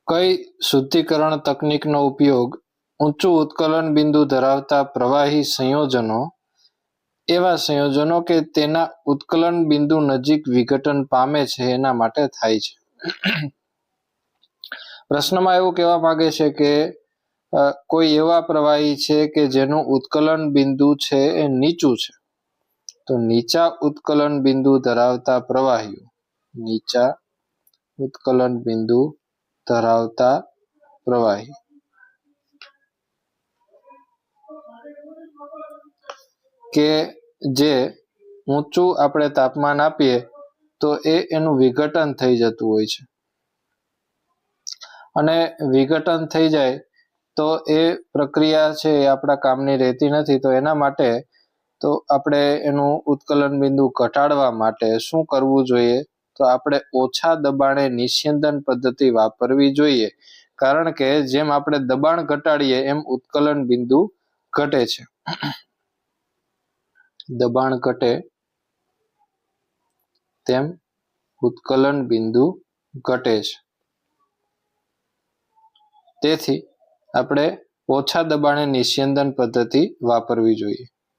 કઈ શુદ્ધિકરણ તકનીકનો ઉપયોગ ઊંચું ઉત્કલન બિંદુ ધરાવતા પ્રવાહી સંયોજનો એવા સંયોજનો કે તેના ઉત્કલન બિંદુ નજીક વિઘટન પામે છે એના માટે થાય છે? પ્રશ્નમાં એવું કહેવા માંગે છે કે કોઈ એવા પ્રવાહી છે કે જેનું ઉત્કલન બિંદુ છે એ નીચું છે, તો નીચા ઉત્કલન બિંદુ ધરાવતા પ્રવાહીઓ, નીચા ઉત્કલન બિંદુ ધરાવતા પ્રવાહી કે જે ઊંચું આપણે તાપમાન આપીએ તો એનું વિઘટન થઈ જતું હોય છે, અને વિઘટન થઈ જાય તો એ પ્રક્રિયા છે એ આપણા કામની રહેતી નથી. તો એના માટે તો આપણે એનું ઉત્કલન બિંદુ ઘટાડવા માટે શું કરવું જોઈએ? તો આપણે ઓછા દબાણે નિસ્યંદન પદ્ધતિ વાપરવી જોઈએ, કારણ કે જેમ આપણે દબાણ ઘટાડીએ એમ ઉત્કલન બિંદુ ઘટે છે. દબાણ ઘટે તેમ ઉત્કલન બિંદુ ઘટે છે. તેથી આપણે ઓછા દબાણે નિસ્યંદન પદ્ધતિ વાપરવી જોઈએ.